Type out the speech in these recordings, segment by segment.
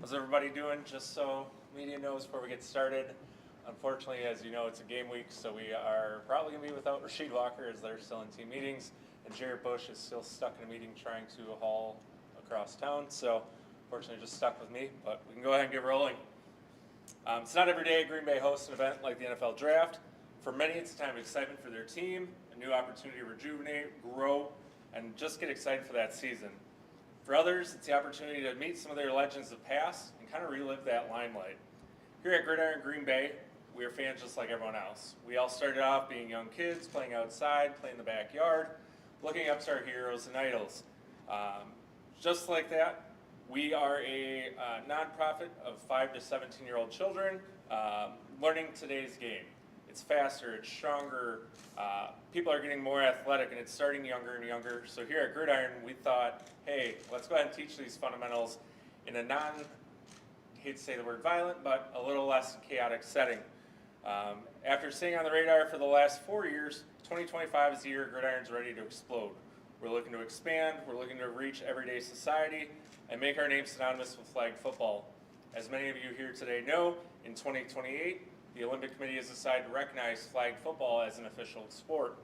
How's everybody doing? Just so media knows before we get started, unfortunately, as you know, it's a game week, so we are probably going to be without Rasheed Walker as they're still in team meetings, and Jared Bush is still stuck in a meeting trying to haul across town, so unfortunately just stuck with me, but we can go ahead and get rolling. It's not every day Green Bay hosts an event like the NFL Draft. For many, it's a time of excitement for their team, a new opportunity to rejuvenate, grow, and just get excited for that season. For others, it's the opportunity to meet some of their legends of past and kind of relive that limelight. Here at Gridiron Green Bay, we are fans just like everyone else. We all started off being young kids, playing outside, playing in the backyard, looking up to our heroes and idols. Just like that, we are a nonprofit of 5 to 17-year-old children learning today's game. It's faster, it's stronger, people are getting more athletic, and it's starting younger and younger. So here at Gridiron, we thought, hey, let's go ahead and teach these fundamentals in a hate to say the word violent, but a little less chaotic setting. After staying on the radar for the last 4 years, 2025 is the year Gridiron's ready to explode. We're looking to expand, we're looking to reach everyday society, and make our name synonymous with flag football. As many of you here today know, in 2028, the Olympic Committee has decided to recognize flag football as an official sport.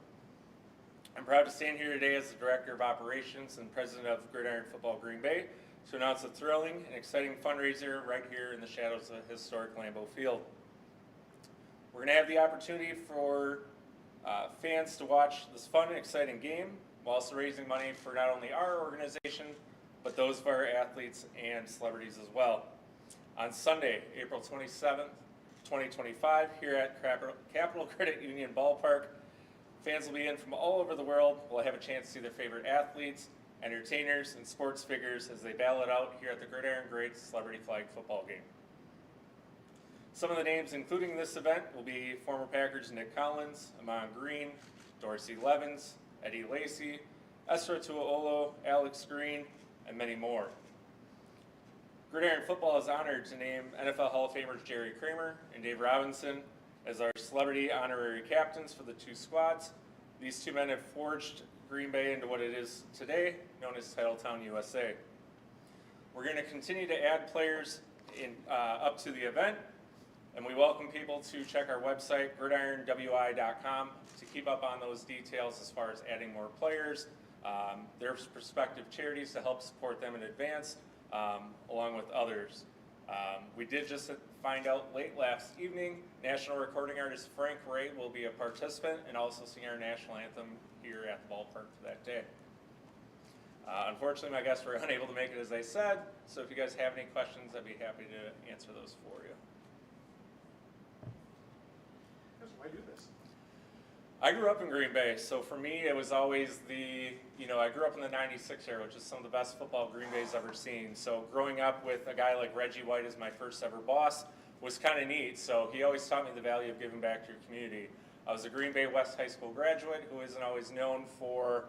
I'm proud to stand here today as the Director of Operations and President of Gridiron Football Green Bay to announce a thrilling and exciting fundraiser right here in the shadows of historic Lambeau Field. We're going to have the opportunity for fans to watch this fun and exciting game while also raising money for not only our organization, but those of our athletes and celebrities as well. On Sunday, April 27th, 2025, here at Capital Credit Union Ballpark, fans will be in from all over the world. We'll have a chance to see their favorite athletes, entertainers, and sports figures as they battle it out here at the Gridiron Great Celebrity Flag Football Game. Some of the names including this event will be former Packers Nick Collins, Amon Green, Dorsey Levens, Eddie Lacy, Esra Tuaolo, Alex Green, and many more. Gridiron Football is honored to name NFL Hall of Famers Jerry Kramer and Dave Robinson as our celebrity honorary captains for the two squads. These two men have forged Green Bay into what it is today, known as Titletown, USA. We're going to continue to add players up to the event, and we welcome people to check our website, gridironwi.com, to keep up on those details as far as adding more players, their prospective charities to help support them in advance, along with others. We did just find out late last evening, national recording artist Frank Ray will be a participant and also sing our national anthem here at the ballpark for that day. Unfortunately, my guests were unable to make it, as I said, so if you guys have any questions, I'd be happy to answer those for you. Why do this? I grew up in Green Bay, so for me it was always I grew up in the '96 era, which is some of the best football Green Bay's ever seen. So growing up with a guy like Reggie White as my first ever boss was kind of neat. So he always taught me the value of giving back to your community. I was a Green Bay West High School graduate who isn't always known for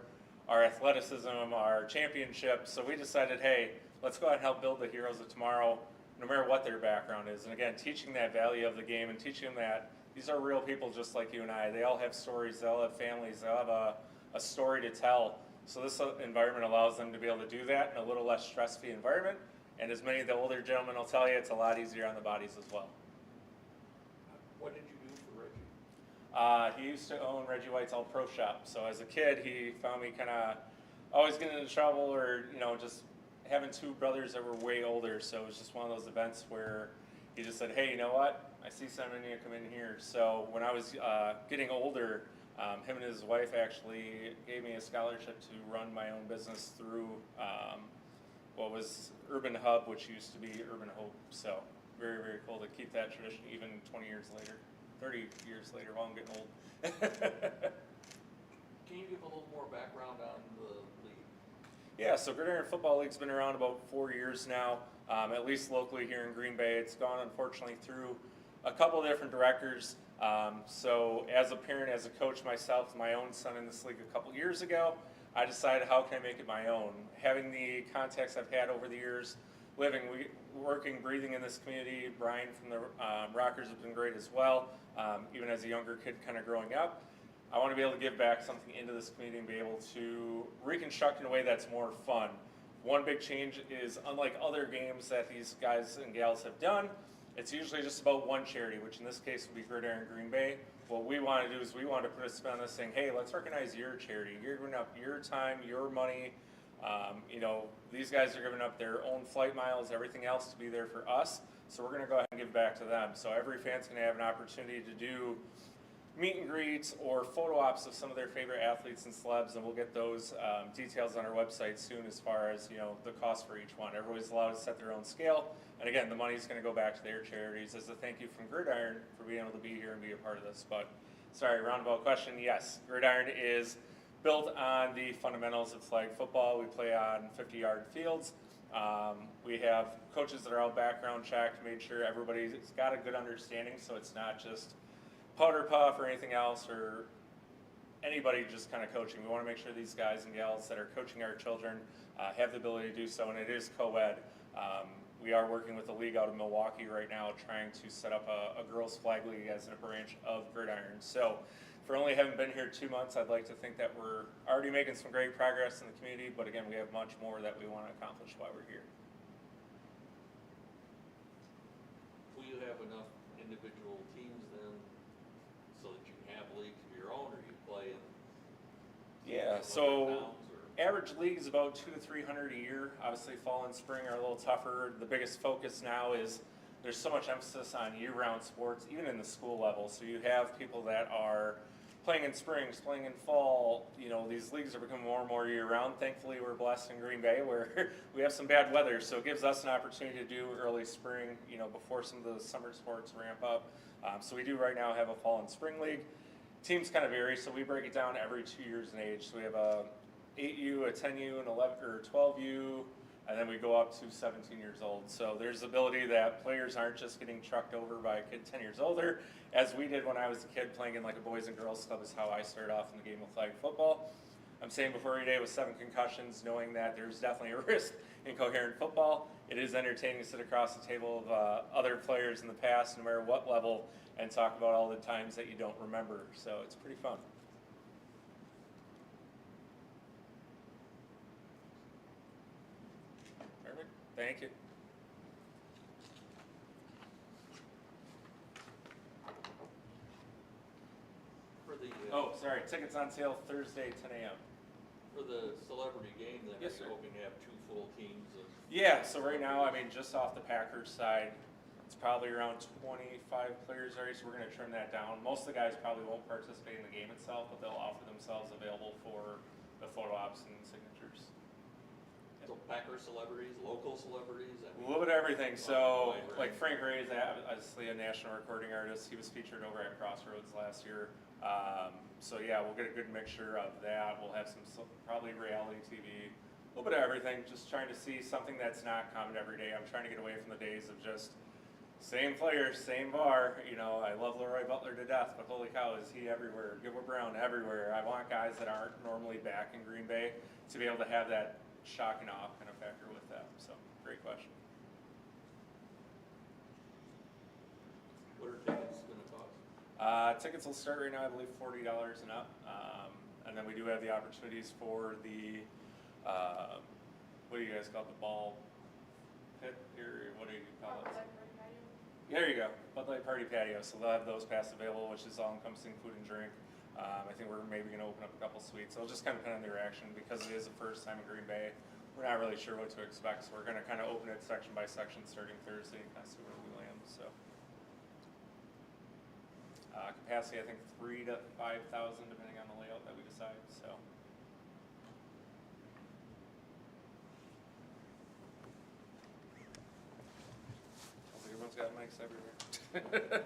our athleticism, our championships. So we decided, hey, let's go ahead and help build the heroes of tomorrow, no matter what their background is. And again, teaching that value of the game and teaching them that these are real people just like you and I. They all have stories, they all have families, they all have a story to tell. So this environment allows them to be able to do that in a little less stress-free environment. And as many of the older gentlemen will tell you, it's a lot easier on the bodies as well. What did you do for Reggie? He used to own Reggie White's All Pro Shop. So as a kid, he found me kind of always getting into trouble or, just having two brothers that were way older. So it was just one of those events where he just said, hey, you know what? I see something in you, come in here. So when I was getting older, him and his wife actually gave me a scholarship to run my own business through what was Urban Hub, which used to be Urban Hope. So very, very cool to keep that tradition even 20 years later, 30 years later while I'm getting old. Can you give a little more background on the league? Yeah, so Gridiron Football League's been around about 4 years now, at least locally here in Green Bay. It's gone, unfortunately, through a couple of different directors. So as a parent, as a coach myself, my own son in this league a couple years ago, I decided how can I make it my own? Having the contacts I've had over the years, working, breathing in this community, Brian from the Rockers has been great as well, even as a younger kid kind of growing up. I want to be able to give back something into this community and be able to reconstruct in a way that's more fun. One big change is, unlike other games that these guys and gals have done, it's usually just about one charity, which in this case would be Gridiron Green Bay. What we want to do is we want to put a spin on this saying, hey, let's recognize your charity. You're giving up your time, your money. You know, these guys are giving up their own flight miles, everything else to be there for us. So we're going to go ahead and give back to them. So every fan's going to have an opportunity to do meet and greets or photo ops of some of their favorite athletes and celebs, and we'll get those details on our website soon as far as, you know, the cost for each one. Everybody's allowed to set their own scale, and again, the money's going to go back to their charities as a thank you from Gridiron for being able to be here and be a part of this. But sorry, roundabout question. Yes, Gridiron is built on the fundamentals of flag football. We play on 50-yard fields. We have coaches that are all background checked, made sure everybody's got a good understanding, so it's not just powder puff or anything else or anybody just kind of coaching. We want to make sure these guys and gals that are coaching our children have the ability to do so, and it is co-ed. We are working with a league out of Milwaukee right now trying to set up a girls flag league as a branch of Gridiron. So for only having been here 2 months, I'd like to think that we're already making some great progress in the community, but again, we have much more that we want to accomplish while we're here. Will you have enough individual teams then so that you can have leagues of your own, or you play in? Yeah, so average league is about 200 to 300 a year. Obviously, fall and spring are a little tougher. The biggest focus now is there's so much emphasis on year-round sports, even in the school level. So you have people that are playing in springs, playing in fall. You know, these leagues are becoming more and more year-round. Thankfully, we're blessed in Green Bay where we have some bad weather, so it gives us an opportunity to do early spring, you know, before some of the summer sports ramp up. So we do right now have a fall and spring league. Teams kind of vary, so we break it down every 2 years in age. So we have a 8U, a 10U, an 11 or 12U, and then we go up to 17 years old. So there's the ability that players aren't just getting trucked over by a kid 10 years older, as we did when I was a kid playing in like a boys and girls club is how I started off in the game of flag football. I'm saying before every day with 7 concussions, knowing that there's definitely a risk in coherent football. It is entertaining to sit across the table of other players in the past, no matter what level, and talk about all the times that you don't remember. So it's pretty fun. Perfect. Thank you. For the Oh, sorry. Tickets on sale Thursday, 10 a.m. for the celebrity game, then Yes, are you sir. hoping to have 2 full teams of? Yeah, so right now, I mean, just off the Packers side, it's probably around 25 players already, so we're going to trim that down. Most of the guys probably won't participate in the game itself, but they'll offer themselves available for the photo ops and signatures. So Packer celebrities, local celebrities? I A mean, little bit of everything. So, wide range. like Frank Ray is obviously a national recording artist. He was featured over at Crossroads last year. So yeah, we'll get a good mixture of that. We'll have some probably reality TV, a little bit of everything. Just trying to see something that's not common every day. I'm trying to get away from the days of just same player, same bar. You know, I love Leroy Butler to death, but holy cow, is he everywhere? Gilbert Brown everywhere. I want guys that aren't normally back in Green Bay to be able to have that shock and awe kind of factor with them. So, great question. What are tickets gonna cost? Tickets will start right now, I believe, $40 and up. And then we do have the opportunities for the, what do you guys call it, the ball pit, or what do you call it? There you go, Bud Light Party Patio. So they'll have those pass available, which is all-encompassing food and drink. I think we're maybe going to open up a couple suites. It'll just kind of depend on the reaction because it is the first time in Green Bay. We're not really sure what to expect, so we're going to kind of open it section by section starting Thursday and kind of see where we land. So capacity, I think 3,000 to 5,000 depending on the layout that we decide. So. Everyone's got mics everywhere.